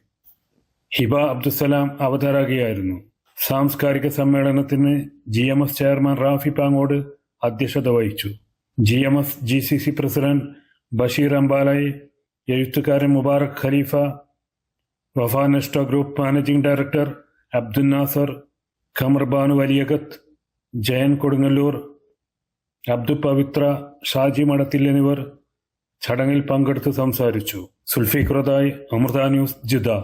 ഹിബ അബ്ദുസലാം അവതാരകയായിരുന്നു. സാംസ്കാരിക സമ്മേളനത്തിന് GMS ചെയർമാൻ റാഫി പാങ്ങോട് അധ്യക്ഷത വഹിച്ചു. GMS GCC president Basheer Ambalayi, എഴുത്തുകാരൻ Mubarak Khalifa, Wafa Nesto group managing director Abdul Nasser, Khamar Banu Valiyakath, Jayan Kodungallur, Abdu Pavithra, Shaji Madathil എന്നിവർ ചടങ്ങിൽ പങ്കെടുത്ത് സംസാരിച്ചു. സുൽഫിഖുറദായ്, അമൃത ന്യൂസ്, ജിദ്ദ.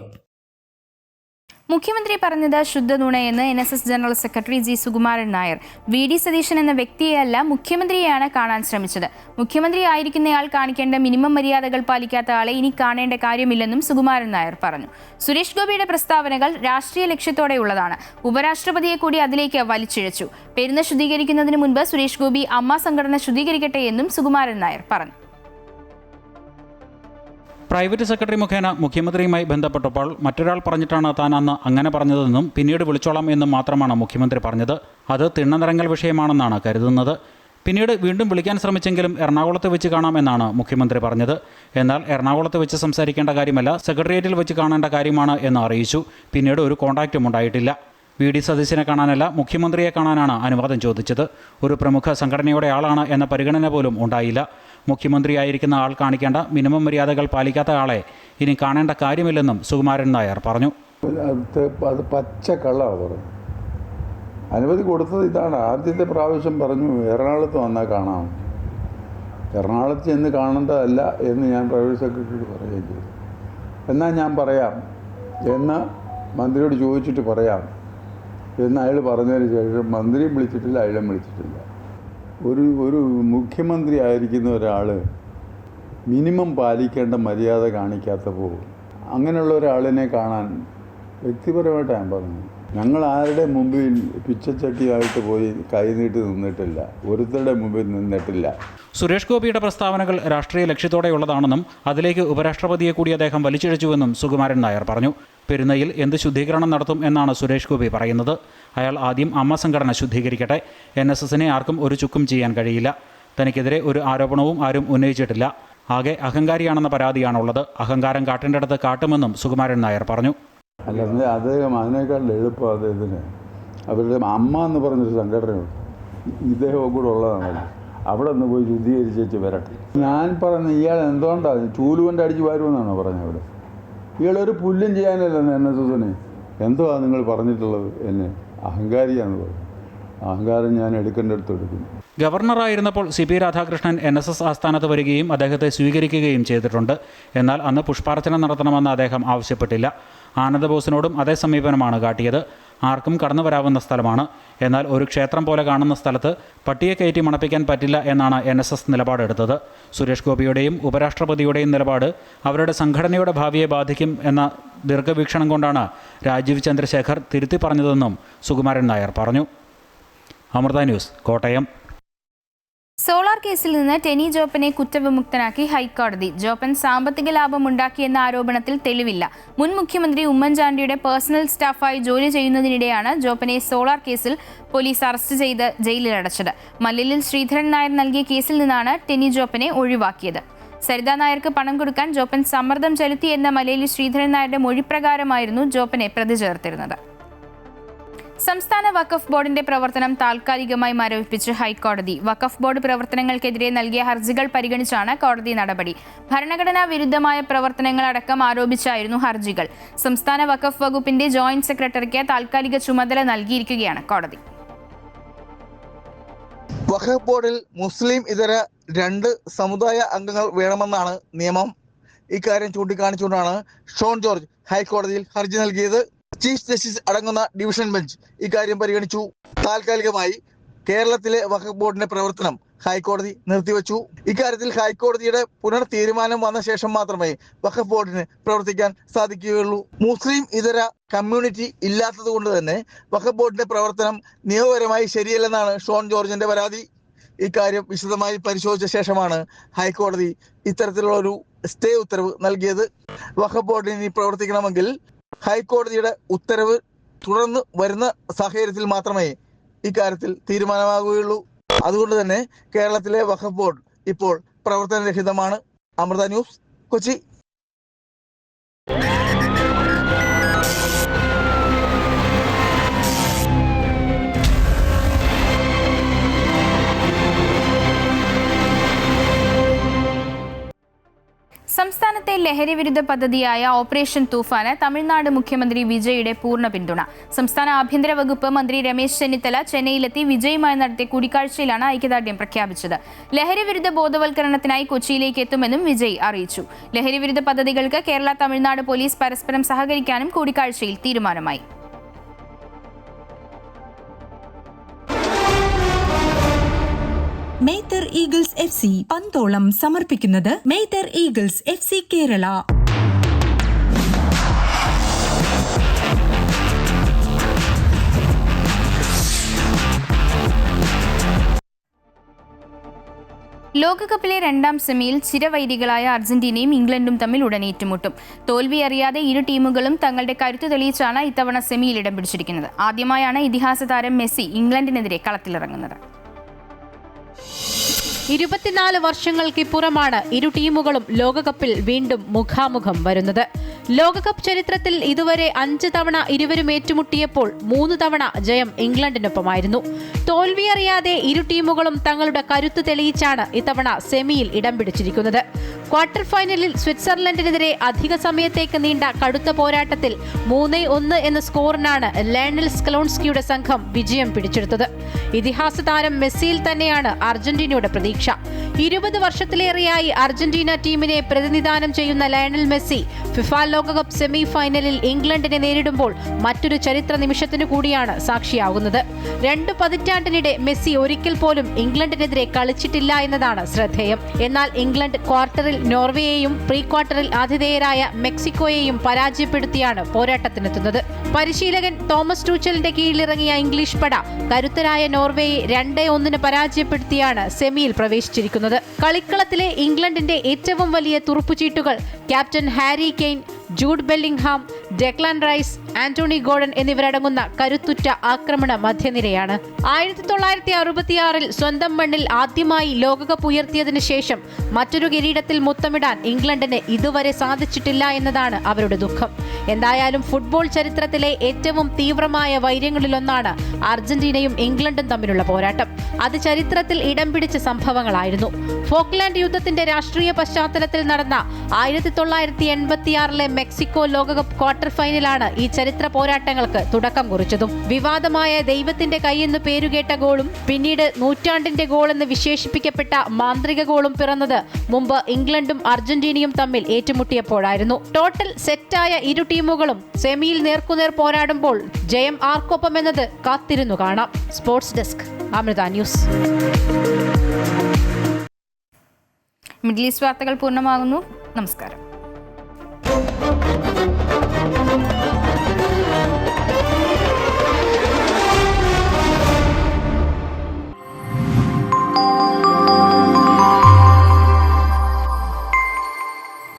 മുഖ്യമന്ത്രി പറഞ്ഞത് ശുദ്ധനുണയെന്ന് NSS general secretary G. Sukumaran Nair. VD Satheesan എന്ന വ്യക്തിയെയല്ല മുഖ്യമന്ത്രിയെയാണ് കാണാൻ ശ്രമിച്ചത്. മുഖ്യമന്ത്രി ആയിരിക്കുന്നയാൾ കാണിക്കേണ്ട മിനിമം മര്യാദകൾ പാലിക്കാത്ത ആളെ ഇനി കാണേണ്ട കാര്യമില്ലെന്നും സുകുമാരൻ നായർ പറഞ്ഞു. സുരേഷ് ഗോപിയുടെ പ്രസ്താവനകൾ രാഷ്ട്രീയ ലക്ഷ്യത്തോടെയുള്ളതാണ്. ഉപരാഷ്ട്രപതിയെ കൂടി അതിലേക്ക് വലിച്ചിഴച്ചു. പെരുന്ന ശുദ്ധീകരിക്കുന്നതിന് മുൻപ് സുരേഷ് ഗോപി അമ്മ സംഘടന ശുദ്ധീകരിക്കട്ടെ എന്നും സുകുമാരൻ നായർ പറഞ്ഞു. പ്രൈവറ്റ് സെക്രട്ടറി മുഖേന മുഖ്യമന്ത്രിയുമായി ബന്ധപ്പെട്ടപ്പോൾ മറ്റൊരാൾ പറഞ്ഞിട്ടാണ് താൻ അന്ന് അങ്ങനെ പറഞ്ഞതെന്നും പിന്നീട് വിളിച്ചോളാം എന്നും മാത്രമാണ് മുഖ്യമന്ത്രി പറഞ്ഞത്. അത് തിണ്ണനിറങ്ങൽ വിഷയമാണെന്നാണ് കരുതുന്നത്. പിന്നീട് വീണ്ടും വിളിക്കാൻ ശ്രമിച്ചെങ്കിലും എറണാകുളത്ത് വെച്ച് കാണാമെന്നാണ് മുഖ്യമന്ത്രി പറഞ്ഞത്. എന്നാൽ എറണാകുളത്ത് വെച്ച് സംസാരിക്കേണ്ട കാര്യമല്ല, സെക്രട്ടേറിയറ്റിൽ വെച്ച് കാണേണ്ട കാര്യമാണ് എന്ന് അറിയിച്ചു. പിന്നീട് ഒരു കോൺടാക്റ്റും ഉണ്ടായിട്ടില്ല. VD സതീശനെ കാണാനല്ല, മുഖ്യമന്ത്രിയെ കാണാനാണ് അനുവാദം ചോദിച്ചത്. ഒരു പ്രമുഖ സംഘടനയുടെ ആളാണ് എന്ന പരിഗണന പോലും ഉണ്ടായില്ല. മുഖ്യമന്ത്രിയായിരിക്കുന്ന ആൾ കാണിക്കേണ്ട മിനിമം മര്യാദകൾ പാലിക്കാത്ത ആളെ ഇനി കാണേണ്ട കാര്യമില്ലെന്നും സുകുമാരൻ നായർ പറഞ്ഞു. അത് പച്ച കള്ളമാണ് പറഞ്ഞു. അനുമതി കൊടുത്തത് ഇതാണ്. ആദ്യത്തെ പ്രാവശ്യം പറഞ്ഞു എറണാകുളത്ത് വന്നാൽ കാണാം. എറണാകുളത്ത് ചെന്ന് കാണേണ്ടതല്ല എന്ന് ഞാൻ പ്രൈവറ്റ് സെക്രട്ടറിയോട് പറയുകയും ചെയ്തു. എന്നാൽ ഞാൻ പറയാം എന്ന് മന്ത്രിയോട് ചോദിച്ചിട്ട് പറയാം എന്ന് അയാൾ പറഞ്ഞതിന് ശേഷം മന്ത്രിയും വിളിച്ചിട്ടില്ല, അയാളും വിളിച്ചിട്ടില്ല. ഒരു മുഖ്യമന്ത്രി ആയിരിക്കുന്ന ഒരാൾ മിനിമം പാലിക്കേണ്ട മര്യാദ കാണിക്കാത്തപ്പോൾ അങ്ങനെയുള്ള ഒരാളിനെ കാണാൻ വ്യക്തിപരമായിട്ട് ഞാൻ പറഞ്ഞു. ഞങ്ങൾ ആരുടെ മുമ്പിൽ പിച്ചച്ചട്ടിയായിട്ട് പോയി കൈനീട്ടി നിന്നിട്ടില്ല, ഒരുത്തരുടെ മുമ്പിൽ നിന്നിട്ടില്ല. സുരേഷ് ഗോപിയുടെ പ്രസ്താവനകൾ രാഷ്ട്രീയ ലക്ഷ്യത്തോടെയുള്ളതാണെന്നും അതിലേക്ക് ഉപരാഷ്ട്രപതിയെ കൂടി അദ്ദേഹം വലിച്ചിഴച്ചുവെന്നും സുകുമാരൻ നായർ പറഞ്ഞു. പെരുന്നയിൽ എന്ത് ശുദ്ധീകരണം നടത്തും എന്നാണ് സുരേഷ് ഗോപി പറയുന്നത്. അയാൾ ആദ്യം അമ്മ സംഘടന ശുദ്ധീകരിക്കട്ടെ. NSSനെ ആർക്കും ഒരു ചുക്കും ചെയ്യാൻ കഴിയില്ല. തനിക്കെതിരെ ഒരു ആരോപണവും ആരും ഉന്നയിച്ചിട്ടില്ല. ആകെ അഹങ്കാരിയാണെന്ന പരാതിയാണുള്ളത്. അഹങ്കാരം കാട്ടേണ്ടിടത്ത് കാട്ടുമെന്നും സുകുമാരൻ നായർ പറഞ്ഞു. അല്ല, അദ്ദേഹം അതിനേക്കാൾ എളുപ്പം അദ്ദേഹത്തിന് അവരുടെ അമ്മ എന്ന് പറഞ്ഞൊരു സംഘടനയുണ്ട്, ഇദ്ദേഹവും കൂടെ ഉള്ളതാണല്ലോ. അവിടെ ഒന്ന് പോയി ശുദ്ധീകരിച്ച് വരട്ടെ. ഞാൻ പറഞ്ഞ ഇയാൾ എന്തുകൊണ്ടാണ് ചൂലുകൊണ്ട് അടിച്ച് വരുമെന്നാണോ പറഞ്ഞത്? അവിടെ ഇയാളൊരു പുല്ലും ചെയ്യാനല്ല NSSന്. എന്തുവാ നിങ്ങൾ പറഞ്ഞിട്ടുള്ളത്? എന്നെ അഹങ്കാരിയാണെന്ന് പറഞ്ഞു. അഹങ്കാരം ഞാൻ എടുക്കേണ്ടടുത്ത് എടുക്കും. ഗവർണറായിരുന്നപ്പോൾ CP രാധാകൃഷ്ണൻ NSS ആസ്ഥാനത്ത് വരികയും അദ്ദേഹത്തെ സ്വീകരിക്കുകയും ചെയ്തിട്ടുണ്ട്. എന്നാൽ അന്ന് പുഷ്പാർച്ചന നടത്തണമെന്ന് അദ്ദേഹം ആവശ്യപ്പെട്ടില്ല. ആനന്ദബോസിനോടും അതേ സമീപനമാണ് കാട്ടിയത്. ആർക്കും കടന്നു വരാവുന്ന സ്ഥലമാണ്. എന്നാൽ ഒരു ക്ഷേത്രം പോലെ കാണുന്ന സ്ഥലത്ത് പട്ടിയെ കയറ്റി മണപ്പിക്കാൻ പറ്റില്ല എന്നാണ് NSS നിലപാടെടുത്തത്. സുരേഷ് ഗോപിയുടെയും ഉപരാഷ്ട്രപതിയുടെയും നിലപാട് അവരുടെ സംഘടനയുടെ ഭാവിയെ ബാധിക്കും എന്ന ദീർഘവീക്ഷണം കൊണ്ടാണ് രാജീവ് ചന്ദ്രശേഖർ തിരുത്തി പറഞ്ഞതെന്നും സുകുമാരൻ നായർ പറഞ്ഞു. അമൃത ന്യൂസ്, കോട്ടയം. സോളാർ കേസിൽ നിന്ന് ടെനി ജോപ്പനെ കുറ്റവിമുക്തനാക്കി ഹൈക്കോടതി. ജോപ്പൻ സാമ്പത്തിക ലാഭം ഉണ്ടാക്കിയെന്ന ആരോപണത്തിൽ തെളിവില്ല. മുൻ മുഖ്യമന്ത്രി ഉമ്മൻചാണ്ടിയുടെ പേഴ്സണൽ സ്റ്റാഫായി ജോലി ചെയ്യുന്നതിനിടെയാണ് ജോപ്പനെ സോളാർ കേസിൽ പോലീസ് അറസ്റ്റ് ചെയ്ത് ജയിലിലടച്ചത്. മല്ലിലിൽ ശ്രീധരൻ നായർ നൽകിയ കേസിൽ നിന്നാണ് ടെനി ജോപ്പനെ ഒഴിവാക്കിയത്. സരിത നായർക്ക് പണം കൊടുക്കാൻ ജോപ്പൻ സമ്മർദ്ദം ചെലുത്തിയെന്ന മലയിലി ശ്രീധരൻ നായരുടെ മൊഴിപ്രകാരമായിരുന്നു ജോപ്പനെ പ്രതി ചേർത്തിരുന്നത്. സംസ്ഥാന വഖഫ് ബോർഡിന്റെ പ്രവർത്തനം താൽക്കാലികമായി മരവിപ്പിച്ച് ഹൈക്കോടതി. വഖഫ് ബോർഡ് പ്രവർത്തനങ്ങൾക്കെതിരെ നൽകിയ ഹർജികൾ പരിഗണിച്ചാണ് കോടതി നടപടി. ഭരണഘടനാ വിരുദ്ധമായ പ്രവർത്തനങ്ങളടക്കം ആരോപിച്ചായിരുന്നു ഹർജികൾ. സംസ്ഥാന വഖഫ് വകുപ്പിന്റെ ജോയിന്റ് സെക്രട്ടറിക്ക് താൽക്കാലിക ചുമതല നൽകിയിരിക്കുകയാണ് കോടതി. വഖഫ് ബോർഡിൽ മുസ്ലിം ഇതര 2 സമുദായ അംഗങ്ങൾ വേണമെന്നാണ് നിയമം. ഇക്കാര്യം ചൂണ്ടിക്കാണിച്ചുകൊണ്ടാണ് ഷോൺ ജോർജ് ഹൈക്കോടതിയിൽ ഹർജി നൽകിയത്. ചീഫ് ജസ്റ്റിസ് അടങ്ങുന്ന ഡിവിഷൻ ബെഞ്ച് ഇക്കാര്യം പരിഗണിച്ചു. താൽക്കാലികമായി കേരളത്തിലെ വഖഫ് ബോർഡിന്റെ പ്രവർത്തനം ഹൈക്കോടതി നിർത്തിവെച്ചു. ഇക്കാര്യത്തിൽ ഹൈക്കോടതിയുടെ പുനർ തീരുമാനം വന്ന ശേഷം മാത്രമേ വഖഫ് ബോർഡിന് പ്രവർത്തിക്കാൻ സാധിക്കുകയുള്ളൂ. മുസ്ലിം ഇതര കമ്മ്യൂണിറ്റി ഇല്ലാത്തത് കൊണ്ട് തന്നെ വഖഫ് ബോർഡിന്റെ പ്രവർത്തനം നിയമപരമായി ശരിയല്ലെന്നാണ് ഷോൺ ജോർജിന്റെ പരാതി. ഇക്കാര്യം വിശദമായി പരിശോധിച്ച ശേഷമാണ് ഹൈക്കോടതി ഇത്തരത്തിലുള്ള ഒരു സ്റ്റേ ഉത്തരവ് നൽകിയത്. വഖഫ് ബോർഡിന് ഇനി പ്രവർത്തിക്കണമെങ്കിൽ ഹൈക്കോടതിയുടെ ഉത്തരവ് തുടർന്ന് വരുന്ന സാഹചര്യത്തിൽ മാത്രമേ ഇക്കാര്യത്തിൽ തീരുമാനമാകുകയുള്ളൂ. അതുകൊണ്ട് തന്നെ കേരളത്തിലെ വഖഫ് ബോർഡ് ഇപ്പോൾ പ്രവർത്തനരഹിതമാണ്. അമൃത ന്യൂസ്, കൊച്ചി. സംസ്ഥാനത്തെ ലഹരിവിരുദ്ധ പദ്ധതിയായ ഓപ്പറേഷൻ തൂഫാന് തമിഴ്നാട് മുഖ്യമന്ത്രി വിജയുടെ പൂർണ്ണ പിന്തുണ. സംസ്ഥാന ആഭ്യന്തര വകുപ്പ് മന്ത്രി രമേശ് ചെന്നിത്തല ചെന്നൈയിലെത്തി വിജയുമായി നടത്തിയ കൂടിക്കാഴ്ചയിലാണ് ഐക്യദാർഢ്യം പ്രഖ്യാപിച്ചത്. ലഹരിവിരുദ്ധ ബോധവൽക്കരണത്തിനായി കൊച്ചിയിലേക്ക് എത്തുമെന്നും വിജയ് അറിയിച്ചു. ലഹരിവിരുദ്ധ പദ്ധതികൾക്ക് കേരള തമിഴ്നാട് പോലീസ് പരസ്പരം സഹകരിക്കാനും കൂടിക്കാഴ്ചയിൽ തീരുമാനമായി. മെയ്തർ ഈഗിൾസ് FC പന്തോളം സമർപ്പിക്കുന്നത് മെയ്തർ ഈഗിൾസ് FC കേരള. ലോകകപ്പിലെ രണ്ടാം സെമിയിൽ ചിരവൈരികളായ അർജന്റീനയും ഇംഗ്ലണ്ടും തമ്മിൽ ഉടൻ ഏറ്റുമുട്ടും. തോൽവി അറിയാതെ ഇരു ടീമുകളും തങ്ങളുടെ കരുത്ത് തെളിയിച്ചാണ് ഇത്തവണ സെമിയിൽ ഇടം പിടിച്ചിരിക്കുന്നത്. ആദ്യമായാണ് ഇതിഹാസ താരം മെസ്സി ഇംഗ്ലണ്ടിനെതിരെ കളത്തിലിറങ്ങുന്നത്. 24 വർഷങ്ങൾക്കിപ്പുറമാണ് ഇരു ടീമുകളും ലോകകപ്പിൽ വീണ്ടും മുഖാമുഖം വരുന്നത്. ലോകകപ്പ് ചരിത്രത്തിൽ ഇതുവരെ 5 തവണ ഇരുവരും ഏറ്റുമുട്ടിയപ്പോൾ 3 തവണ ജയം ഇംഗ്ലണ്ടിനൊപ്പമായിരുന്നു. തോൽവിയറിയാതെ ഇരു ടീമുകളും തങ്ങളുടെ കരുത്ത് തെളിയിച്ചാണ് ഇത്തവണ സെമിയിൽ ഇടം പിടിച്ചിരിക്കുന്നത്. ക്വാർട്ടർ ഫൈനലിൽ സ്വിറ്റ്സർലൻഡിനെതിരെ അധിക സമയത്തേക്ക് നീണ്ട കടുത്ത പോരാട്ടത്തിൽ 3-1 എന്ന സ്കോറിനാണ് ലയണൽ സ്കലോൺസ്കിയുടെ സംഘം വിജയം പിടിച്ചെടുത്തത്. ഇതിഹാസ താരം മെസ്സിയിൽ തന്നെയാണ് അർജന്റീനയുടെ പ്രതീക്ഷ. 20 വർഷത്തിലേറെയായി അർജന്റീന ടീമിനെ പ്രതിനിധാനം ചെയ്യുന്ന ലയണൽ മെസ്സി ഫിഫ ലോകകപ്പ് സെമി ഫൈനലിൽ ഇംഗ്ലണ്ടിനെ നേരിടുമ്പോൾ മറ്റൊരു ചരിത്ര നിമിഷത്തിനു കൂടിയാണ് സാക്ഷിയാകുന്നത്. 2 പതിറ്റാണ്ടിനിടെ മെസ്സി ഒരിക്കൽ പോലും ഇംഗ്ലണ്ടിനെതിരെ കളിച്ചിട്ടില്ല എന്നതാണ് ശ്രദ്ധേയം. എന്നാൽ ഇംഗ്ലണ്ട് ക്വാർട്ടറിൽ നോർവേയെയും പ്രീ ക്വാർട്ടറിൽ ആതിഥേയരായ മെക്സിക്കോയെയും പരാജയപ്പെടുത്തിയാണ് പോരാട്ടത്തിനെത്തുന്നത്. പരിശീലകൻ തോമസ് ടൂച്ചലിന്റെ കീഴിലിറങ്ങിയ ഇംഗ്ലീഷ് പട കരുത്തരായ നോർവേയെ 2-1 പരാജയപ്പെടുത്തിയാണ് സെമിയിൽ പ്രവേശിച്ചിരിക്കുന്നത്. കളിക്കളത്തിലെ ഇംഗ്ലണ്ടിന്റെ ഏറ്റവും വലിയ തുറുപ്പുചീട്ടുകൾ captain Harry Kane, Jude Bellingham, Declan Rice, Anthony Gordon എന്നിവരടങ്ങുന്ന കരുത്തുറ്റ ആക്രമണ മധ്യനിരയാണ്. 1966-ൽ സ്വന്തം മണ്ണിൽ ആദ്യമായി ലോകകപ്പ് ഉയർത്തിയതിനു ശേഷം മറ്റൊരു കിരീടത്തിൽ മുത്തമിടാൻ ഇംഗ്ലണ്ടിന് ഇതുവരെ സാധിച്ചിട്ടില്ല എന്നതാണ് അവരുടെ ദുഃഖം. എന്തായാലും ഫുട്ബോൾ ചരിത്രത്തിലെ ഏറ്റവും തീവ്രമായ വൈര്യങ്ങളിലൊന്നാണ് അർജന്റീനയും ഇംഗ്ലണ്ടും തമ്മിലുള്ള പോരാട്ടം. അത് ചരിത്രത്തിൽ ഇടം പിടിച്ച സംഭവങ്ങളായിരുന്നു. ഫോക്ലാൻഡ് യുദ്ധത്തിന്റെ രാഷ്ട്രീയ പശ്ചാത്തലത്തിൽ നടന്ന 1986-ലെ മെക്സിക്കോ ലോകകപ്പ് ക്വാർട്ടർ ഫൈനലാണ് ഈ ചരിത്ര പോരാട്ടങ്ങൾക്ക് തുടക്കം കുറിച്ചതും. വിവാദമായ ദൈവത്തിന്റെ കൈയെന്ന് പേരുകേട്ട ഗോളും പിന്നീട് നൂറ്റാണ്ടിന്റെ ഗോളെന്ന് വിശേഷിപ്പിക്കപ്പെട്ട മാന്ത്രിക ഗോളും പിറന്നത് മുമ്പ് ഇംഗ്ലണ്ടും അർജന്റീനയും തമ്മിൽ ഏറ്റുമുട്ടിയപ്പോഴായിരുന്നു. ടോട്ടൽ സെറ്റായ ഇരു ടീമുകളും സെമിയിൽ നേർക്കുനേർ പോരാടുമ്പോൾ ജയം ആർക്കൊപ്പമെന്നത് കാത്തിരുന്നു കാണാം. Sports desk, Amrita news. Middle east വാർത്തകൾ പൂർണ്ണമാകുന്നു. നമസ്കാരം.